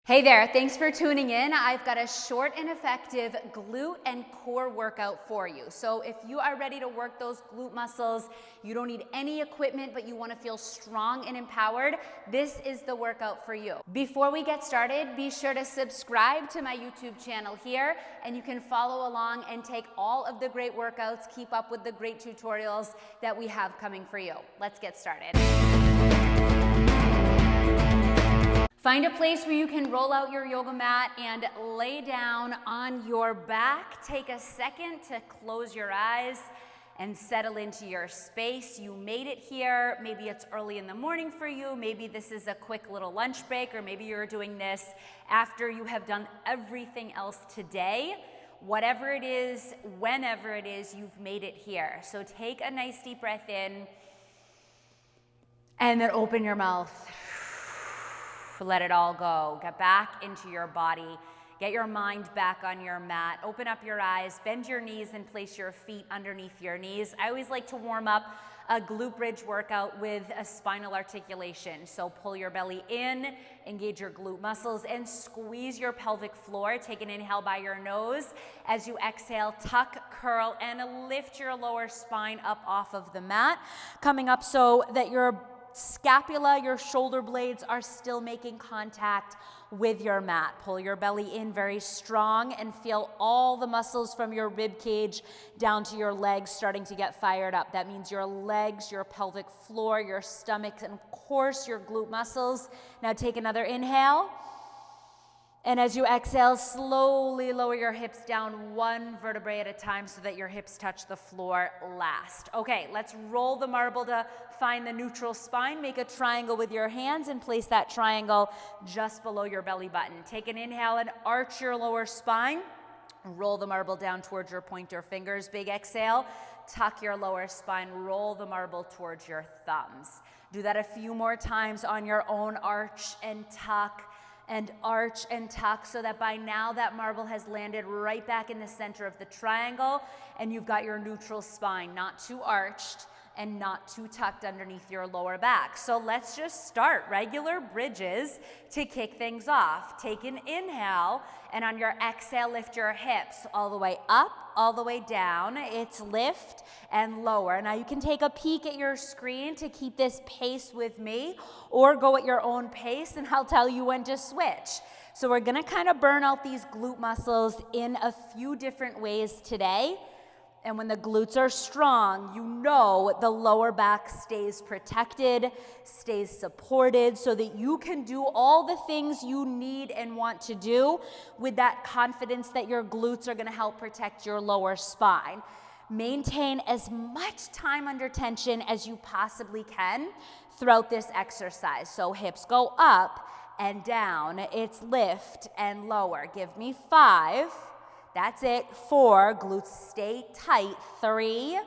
Hey there, thanks for tuning in. I've got a short and effective glute and core workout for you. So if you are ready to work those glute muscles, you don't need any equipment, but you want to feel strong and empowered, this is the workout for you. Before we get started, be sure to subscribe to my YouTube channel here, and you can follow along and take all of the great workouts, keep up with the great tutorials that we have coming for you. Let's get started. Find a place where you can roll out your yoga mat and lay down on your back. Take a second to close your eyes and settle into your space. You made it here. Maybe it's early in the morning for you. Maybe this is a quick little lunch break, or maybe you're doing this after you have done everything else today. Whatever it is, whenever it is, you've made it here. So take a nice deep breath in and then open your mouth. Let it all go. Get back into your body. Get your mind back on your mat. Open up your eyes, bend your knees, and place your feet underneath your knees. I always like to warm up a glute bridge workout with a spinal articulation. So pull your belly in, engage your glute muscles, and squeeze your pelvic floor. Take an inhale by your nose. As you exhale, tuck, curl, and lift your lower spine up off of the mat, coming up so that your scapula, your shoulder blades are still making contact with your mat. Pull your belly in very strong and feel all the muscles from your rib cage down to your legs starting to get fired up. That means your legs, your pelvic floor, your stomach, and of course your glute muscles. Now take another inhale. And as you exhale, slowly lower your hips down one vertebrae at a time so that your hips touch the floor last. Okay, let's roll the marble to find the neutral spine. Make a triangle with your hands and place that triangle just below your belly button. Take an inhale and arch your lower spine. Roll the marble down towards your pointer fingers. Big exhale. Tuck your lower spine. Roll the marble towards your thumbs. Do that a few more times on your own. Arch and tuck and arch and tuck, so that by now that marble has landed right back in the center of the triangle, and you've got your neutral spine, not too arched and not too tucked underneath your lower back. So let's just start regular bridges to kick things off. Take an inhale, and on your exhale, lift your hips all the way up, all the way down. It's lift and lower. Now you can take a peek at your screen to keep this pace with me, or go at your own pace, and I'll tell you when to switch. So we're gonna kind of burn out these glute muscles in a few different ways today. And when the glutes are strong, you know the lower back stays protected, stays supported, so that you can do all the things you need and want to do with that confidence that your glutes are gonna help protect your lower spine. Maintain as much time under tension as you possibly can throughout this exercise. So hips go up and down. It's lift and lower. Give me 5. That's it. 4, glutes stay tight. 3,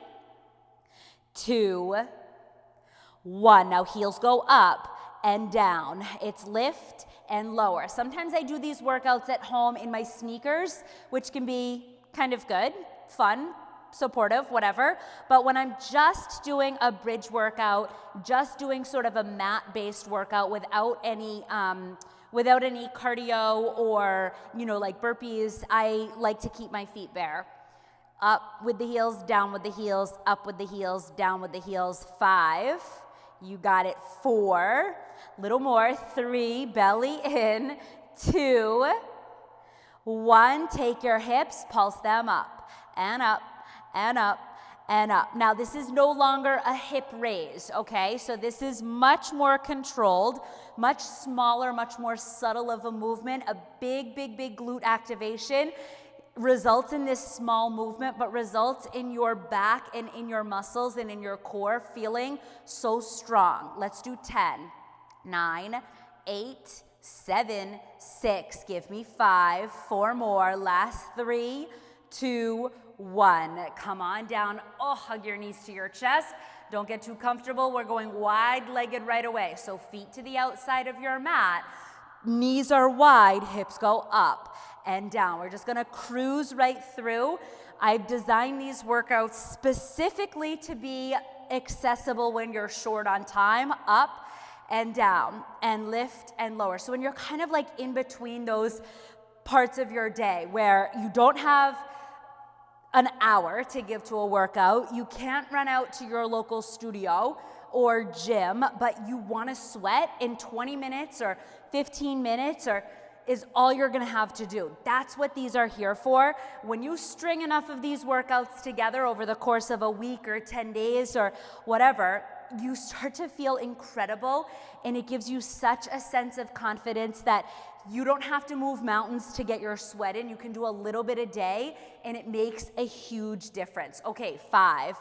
2, 1. Now heels go up and down. It's lift and lower. Sometimes I do these workouts at home in my sneakers, which can be kind of good, fun, supportive, whatever. But when I'm just doing a bridge workout, just doing sort of a mat-based workout without any cardio or, like burpees, I like to keep my feet bare. Up with the heels, down with the heels, up with the heels, down with the heels. 5, you got it. 4, little more. 3, belly in. 2, 1, take your hips, pulse them up and up and up and up. Now this is no longer a hip raise, okay? So this is much more controlled, much smaller, much more subtle of a movement. A big, big, big glute activation results in this small movement, but results in your back and in your muscles and in your core feeling so strong. Let's do 10, 9, 8, 7, 6. Give me 5, 4 more. Last 3, 2, 1. Come on down. Oh, hug your knees to your chest. Don't get too comfortable. We're going wide-legged right away. So feet to the outside of your mat. Knees are wide. Hips go up and down. We're just going to cruise right through. I've designed these workouts specifically to be accessible when you're short on time. Up and down, and lift and lower. So when you're kind of like in between those parts of your day where you don't have an hour to give to a workout, you can't run out to your local studio or gym, but you want to sweat in 20 minutes or 15 minutes or is all you're going to have to do. That's what these are here for. When you string enough of these workouts together over the course of a week or 10 days or whatever, you start to feel incredible, and it gives you such a sense of confidence that you don't have to move mountains to get your sweat in. You can do a little bit a day, and it makes a huge difference. Okay, 5.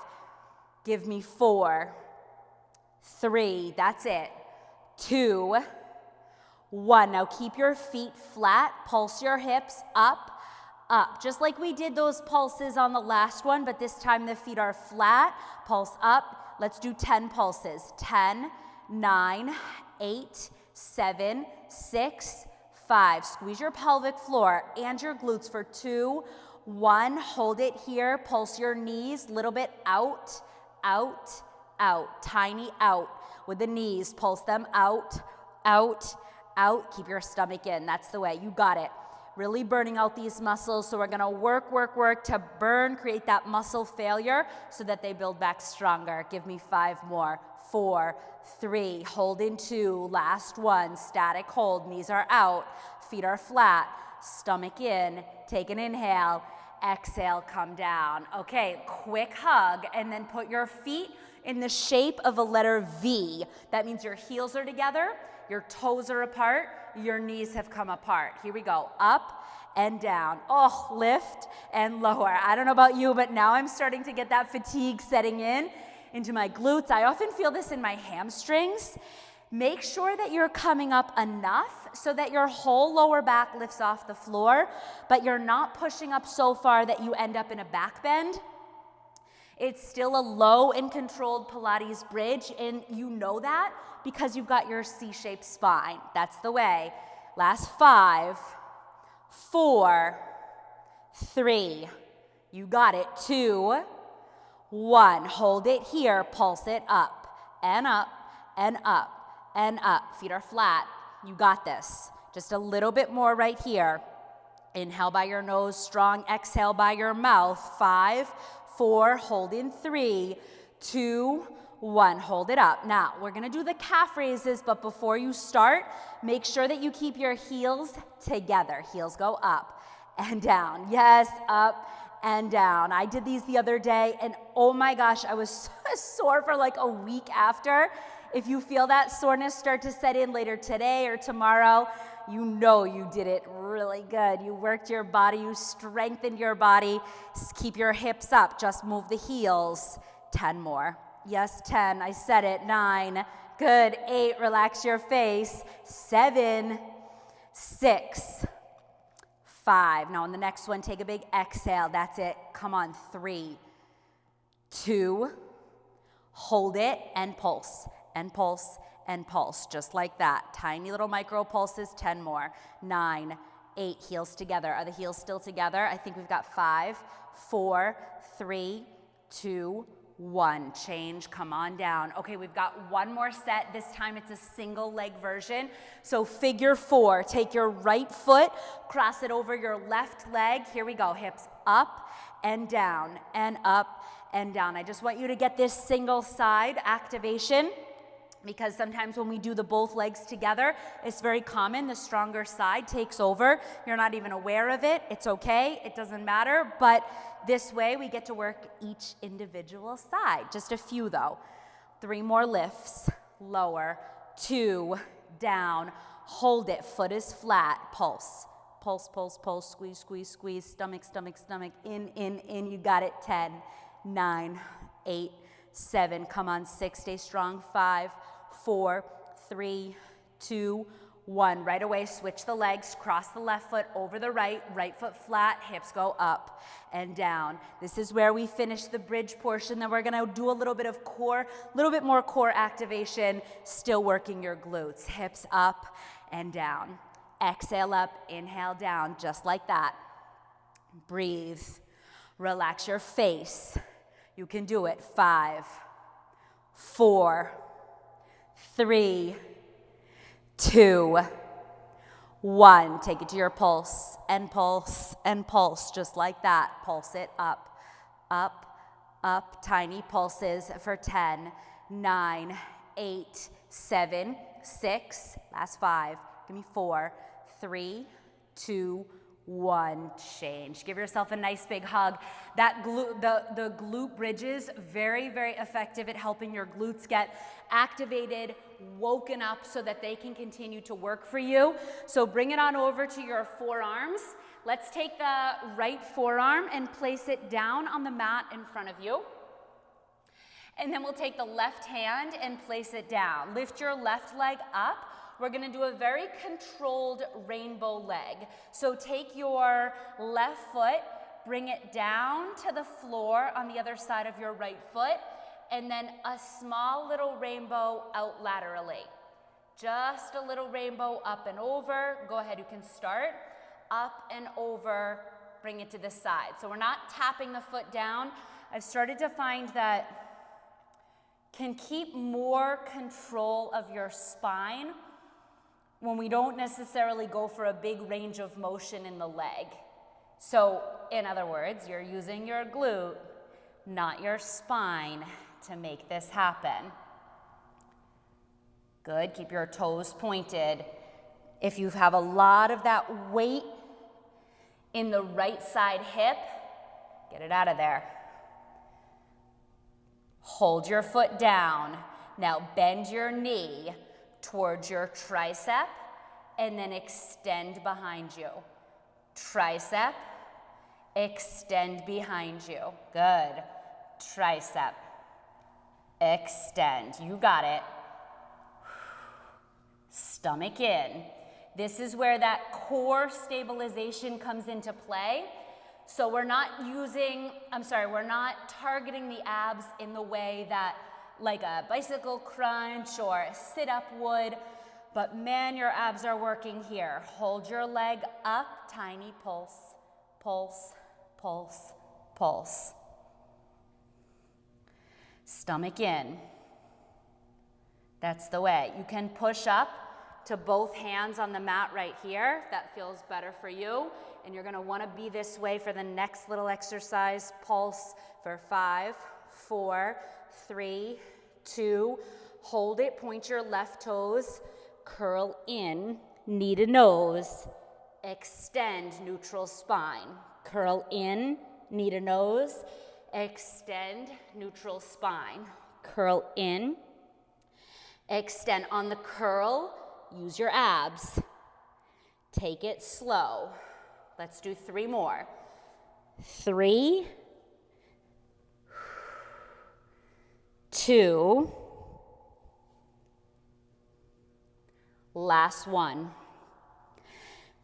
Give me 4. 3. That's it. 2. 1. Now keep your feet flat. Pulse your hips up, up. Just like we did those pulses on the last one, but this time the feet are flat. Pulse up. Let's do 10 pulses. 10, 9, 8, 7, 6, 5. Squeeze your pelvic floor and your glutes for 2, 1. Hold it here. Pulse your knees. Little bit out, out, out. Tiny out with the knees. Pulse them out, out, out. Keep your stomach in. That's the way. You got it. Really burning out these muscles. So we're going to work to burn, create that muscle failure so that they build back stronger. Give me 5 more. 4, 3, hold in 2, last 1, static hold, knees are out, feet are flat, stomach in, take an inhale, exhale, come down. Okay, quick hug, and then put your feet in the shape of a letter V. That means your heels are together, your toes are apart, your knees have come apart. Here we go, up and down. Oh, lift and lower. I don't know about you, but now I'm starting to get that fatigue setting in into my glutes. I often feel this in my hamstrings. Make sure that you're coming up enough so that your whole lower back lifts off the floor, but you're not pushing up so far that you end up in a back bend. It's still a low and controlled Pilates bridge, and you know that because you've got your C-shaped spine. That's the way. Last 5, 4, 3. You got it. 2, 1. Hold it here. Pulse it up and up and up and up. Feet are flat. You got this. Just a little bit more right here. Inhale by your nose, strong. Exhale by your mouth. 5, 4, hold in 3, 2, 1. Hold it up. Now, we're going to do the calf raises, but before you start, make sure that you keep your heels together. Heels go up and down. Yes, up and down. I did these the other day, and oh my gosh, I was so sore for like a week after. If you feel that soreness start to set in later today or tomorrow, you know you did it really good. You worked your body, you strengthened your body. Keep your hips up, just move the heels. 10 more. Yes, 10, I said it. 9, good. 8, relax your face. 7, 6, 5. Now on the next one, take a big exhale. That's it. Come on. 3, 2, hold it and pulse and pulse and pulse, just like that. Tiny little micro pulses. 10 more. 9, 8, heels together. Are the heels still together? I think we've got 5, 4, 3, 2, 1. Change, come on down. Okay, we've got one more set. This time it's a single leg version. So figure 4, take your right foot, cross it over your left leg. Here we go, hips up and down and up and down. I just want you to get this single side activation, because sometimes when we do the both legs together, it's very common. The stronger side takes over. You're not even aware of it. It's okay. It doesn't matter. But this way, we get to work each individual side. Just a few, though. 3 more lifts. Lower. 2. Down. Hold it. Foot is flat. Pulse. Pulse, pulse, pulse. Squeeze, squeeze, squeeze. Stomach, stomach, stomach. In, in. You got it. 10, 9, 8, 7. Come on. 6. Stay strong. 5, 4, 3, 2, 1. Right away, switch the legs, cross the left foot over the right, right foot flat, hips go up and down. This is where we finish the bridge portion. Then we're gonna do a little bit of core, a little bit more core activation, still working your glutes. Hips up and down. Exhale up, inhale down, just like that. Breathe, relax your face. You can do it. 5, 4, 3, 2, 1. Take it to your pulse and pulse and pulse, just like that. Pulse it up, up, up. Tiny pulses for 10, 9, 8, 7, 6. Last 5. Give me 4, 3, 2, 1. Change. Give yourself a nice big hug. That the glute bridges, very, very effective at helping your glutes get activated, woken up so that they can continue to work for you. So bring it on over to your forearms. Let's take the right forearm and place it down on the mat in front of you. And then we'll take the left hand and place it down. Lift your left leg up. We're gonna do a very controlled rainbow leg. So take your left foot, bring it down to the floor on the other side of your right foot, and then a small little rainbow out laterally. Just a little rainbow up and over. Go ahead, you can start. Up and over, bring it to the side. So we're not tapping the foot down. I've started to find that can keep more control of your spine when we don't necessarily go for a big range of motion in the leg. So in other words, you're using your glute, not your spine, to make this happen. Good, keep your toes pointed. If you have a lot of that weight in the right side hip, get it out of there. Hold your foot down. Now bend your knee towards your tricep and then extend behind you. Tricep, extend behind you. Good. Tricep, extend. You got it. Stomach in. This is where that core stabilization comes into play. So we're not targeting the abs in the way that like a bicycle crunch or a sit-up would, but man, your abs are working here. Hold your leg up, tiny pulse, pulse, pulse, pulse. Stomach in. That's the way. You can push up to both hands on the mat right here. That feels better for you. And you're gonna wanna be this way for the next little exercise. Pulse for 5, 4, 3, 2. Hold it, point your left toes, curl in, knee to nose. Extend, neutral spine. Curl in, knee to nose. Extend, neutral spine. Curl in. Extend. On the curl, use your abs. Take it slow. Let's do 3 more. 3, 2, last one.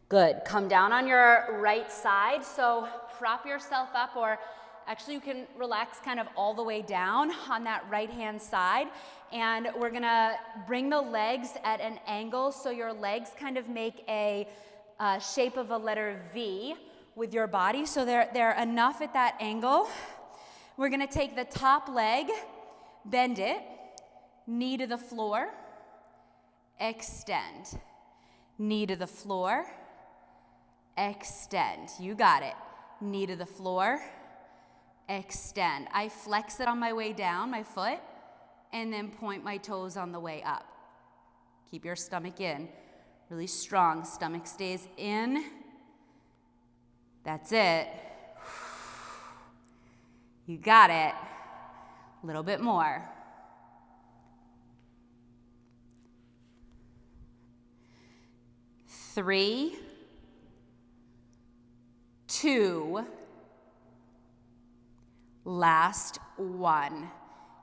Good. Come down on your right side. So prop yourself up, or actually you can relax kind of all the way down on that right-hand side. And we're gonna bring the legs at an angle so your legs kind of make a shape of a letter V with your body. So they're enough at that angle. We're gonna take the top leg, bend it, knee to the floor, extend. Knee to the floor, extend. You got it. Knee to the floor, extend. I flex it on my way down, my foot, and then point my toes on the way up. Keep your stomach in. Really strong. Stomach stays in. That's it. You got it. A little bit more. Three, 2, last one.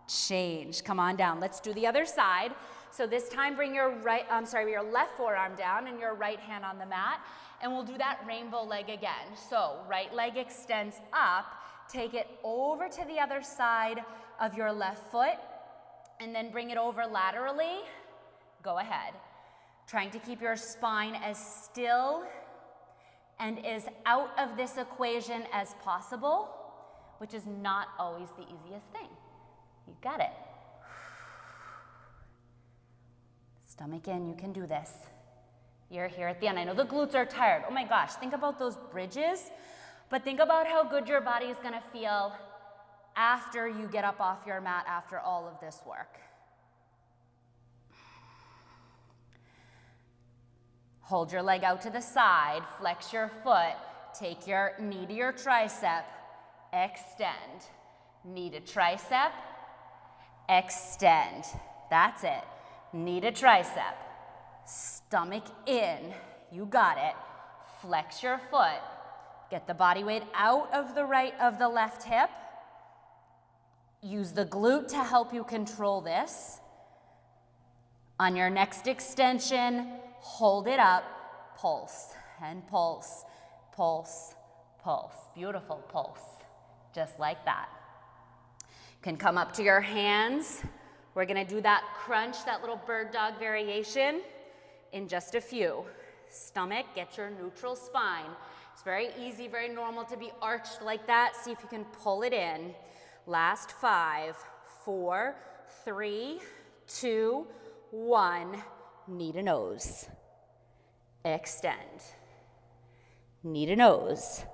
Change. Come on down. Let's do the other side. So this time bring your your left forearm down and your right hand on the mat, and we'll do that rainbow leg again. So right leg extends up, take it over to the other side of your left foot, and then bring it over laterally. Go ahead. Trying to keep your spine as still and as out of this equation as possible, which is not always the easiest thing. You got it. Stomach in, you can do this. You're here at the end. I know the glutes are tired. Oh my gosh, think about those bridges, but think about how good your body is gonna feel after you get up off your mat after all of this work. Hold your leg out to the side, flex your foot, take your knee to your tricep, extend. Knee to tricep, extend. That's it. Knee to tricep, stomach in. You got it. Flex your foot. Get the body weight out of the left hip. Use the glute to help you control this. On your next extension, hold it up, pulse, and pulse, pulse, pulse. Beautiful pulse, just like that. You can come up to your hands. We're gonna do that crunch, that little bird dog variation in just a few. Stomach, get your neutral spine. It's very easy, very normal to be arched like that. See if you can pull it in. Last 5, 4, 3, 2, 1. Knee to nose. Extend. Knee to nose.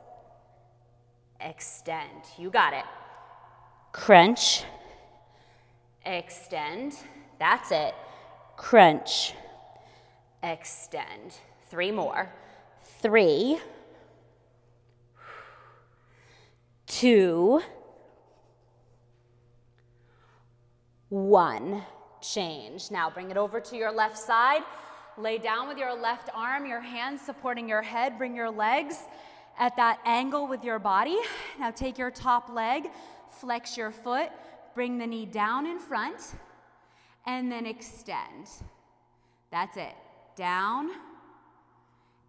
Extend. You got it. Crunch. Extend. That's it. Crunch. Extend. 3 more. 3, 2, 1. Change. Now bring it over to your left side. Lay down with your left arm, your hands supporting your head. Bring your legs at that angle with your body. Now take your top leg, flex your foot, bring the knee down in front, and then extend. That's it. Down,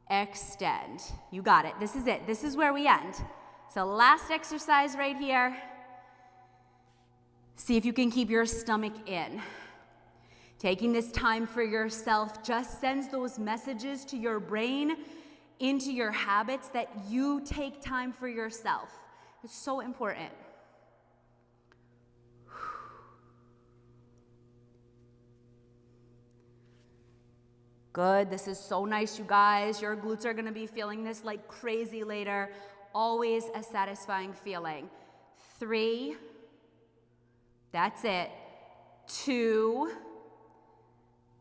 extend. You got it. This is it. This is where we end. So last exercise right here. See if you can keep your stomach in. Taking this time for yourself just sends those messages to your brain, into your habits, that you take time for yourself. It's so important. Good. This is so nice, you guys. Your glutes are going to be feeling this like crazy later. Always a satisfying feeling. 3. That's it. 2.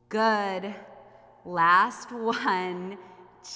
Good. Last 1.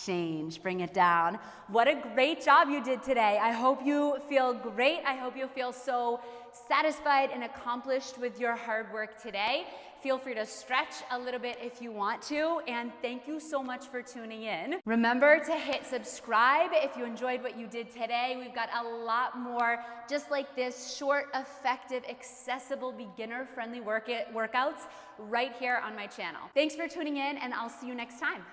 Change. Bring it down. What a great job you did today. I hope you feel great. I hope you feel so satisfied and accomplished with your hard work today. Feel free to stretch a little bit if you want to, and thank you so much for tuning in. Remember to hit subscribe if you enjoyed what you did today. We've got a lot more just like this, short, effective, accessible, beginner-friendly workouts right here on my channel. Thanks for tuning in, and I'll see you next time.